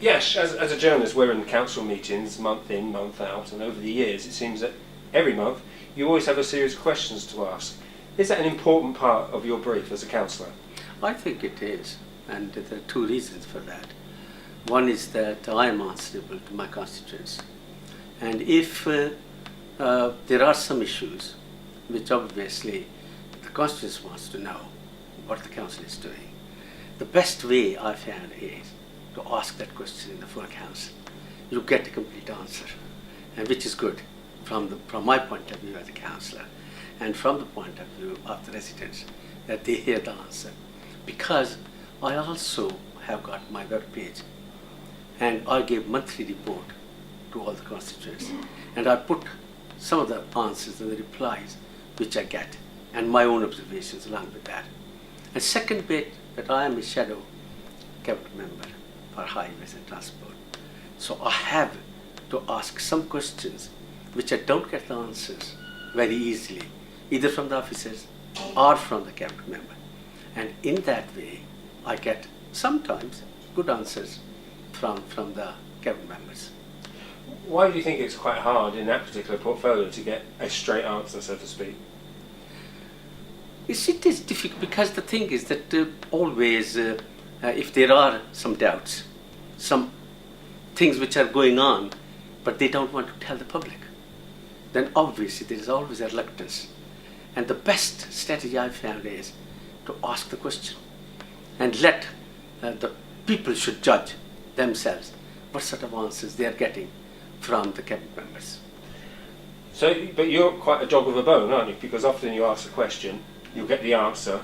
Yes, as a journalist, we're in council meetings month in, month out, and over the years it seems that every month you always have a series of questions to ask. Is that an important part of your brief as a councillor? I think it is, and there are two reasons for that. One is that I am answerable to my constituents, and if there are some issues which obviously the constituents wants to know what the council is doing, the best way I found is to ask that question in the full council. You get a complete answer, and which is good from my point of view as a councillor, and from the point of view of the residents, that they hear the answer. Because I also have got my web page, and I give monthly report to all the constituents, and I put some of the answers and the replies which I get, and my own observations along with that. And second bit, that I am a shadow cabinet member for highways and transport. So I have to ask some questions which I don't get the answers very easily, either from the officers or from the cabinet member. And in that way, I get sometimes good answers from the cabinet members. Why do you think it's quite hard in that particular portfolio to get a straight answer, so to speak? It is difficult because the thing is that always, if there are some doubts, some things which are going on, but they don't want to tell the public, then obviously there is always a reluctance. And the best strategy I've found is to ask the question and let the people should judge themselves what sort of answers they are getting from the cabinet members. So, but you're quite a dog with a bone, aren't you? Because often you ask a question, you'll get the answer,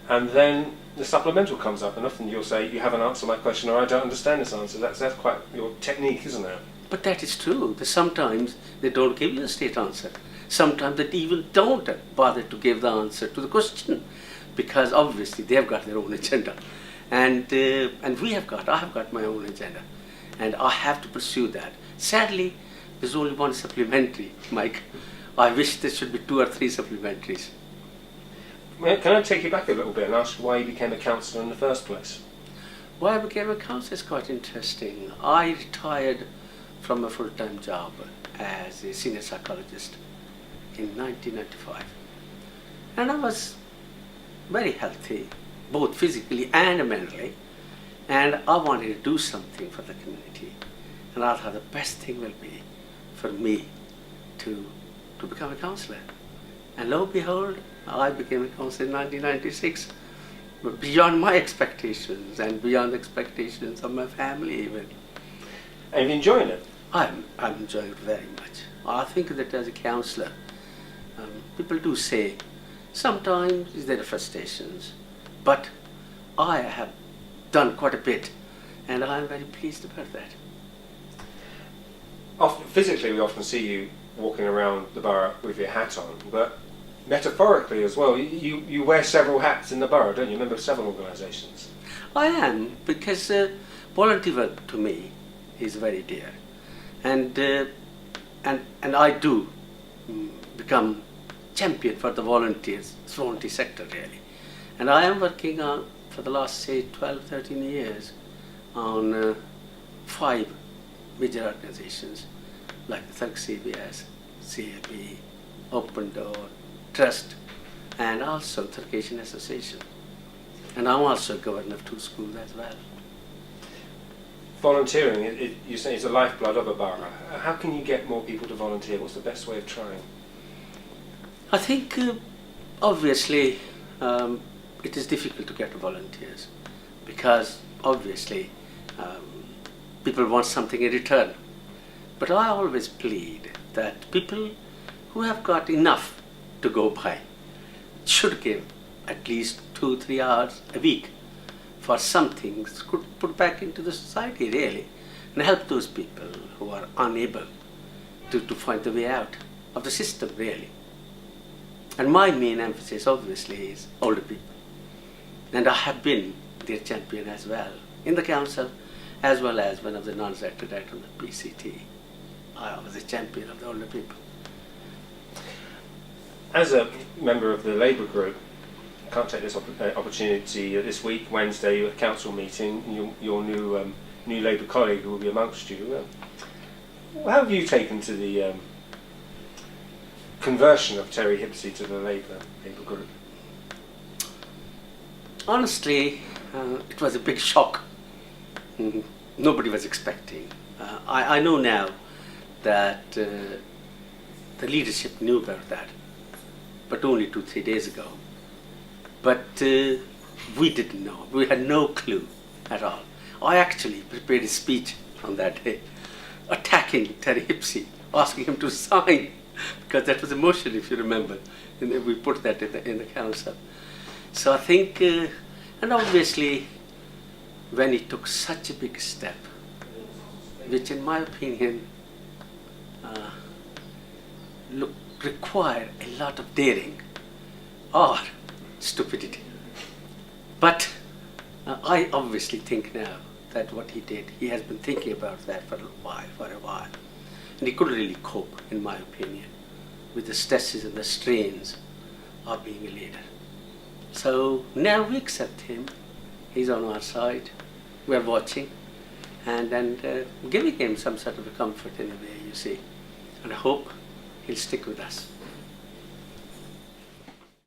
and then the supplemental comes up, and often you'll say, you haven't answered my question, or I don't understand this answer. That's quite your technique, isn't it? But that is true. Sometimes they don't give you a straight answer. Sometimes they even don't bother to give the answer to the question, because obviously they have got their own agenda, and I have got my own agenda, and I have to pursue that. Sadly, there's only one supplementary, Mike. I wish there should be 2 or 3 supplementaries. Can I take you back a little bit and ask why you became a councillor in the first place? Why I became a councillor is quite interesting. I retired from a full-time job as a senior psychologist in 1995. And I was very healthy, both physically and mentally. And I wanted to do something for the community. And I thought the best thing will be for me to become a councillor. And lo and behold, I became a councillor in 1996, but beyond my expectations and beyond the expectations of my family even. And you're enjoying it? I'm enjoying it very much. I think that as a councillor, people do say sometimes there are frustrations, but I have done quite a bit, and I'm very pleased about that. Physically, we often see you walking around the borough with your hat on, but metaphorically as well, you wear several hats in the borough, don't you? Member of several organisations. I am, because volunteer work to me is very dear, and I do become champion for the volunteer sector really, and I am working on for the last say 12-13 years on 5 major organisations like the Thurrock CBS, CAB, Open Door, Trust, and also Thurrock Asian Association. And I'm also governor of 2 schools as well. Volunteering, you say, is the lifeblood of a borough. How can you get more people to volunteer? What's the best way of trying? I think obviously it is difficult to get volunteers because obviously people want something in return. But I always plead that people who have got enough to go by should give at least 2-3 hours a week for some things could put back into the society really, and help those people who are unable to find the way out of the system really. And my main emphasis obviously is older people. And I have been their champion as well in the council, as well as when I was a non-executive director on the PCT. I was a champion of the older people. As a member of the Labour group, I can't take this opportunity this week, Wednesday, a council meeting, your new new Labour colleague who will be amongst you. How have you taken to the conversion of Terry Hipsey to the Labour group? Honestly, it was a big shock. Nobody was expecting. I know now that the leadership knew about that, but only 2-3 days ago. But we didn't know. We had no clue at all. I actually prepared a speech on that day, attacking Terry Hipsey, asking him to sign, because that was a motion, if you remember, and we put that in the council. So I think, and obviously, when he took such a big step, which in my opinion required a lot of daring or stupidity. But I obviously think now that what he did, he has been thinking about that for a while. And he couldn't really cope, in my opinion, with the stresses and the strains of being a leader. So now we accept him. He's on our side. We're watching and giving him some sort of a comfort in a way, you see. And I hope he'll stick with us.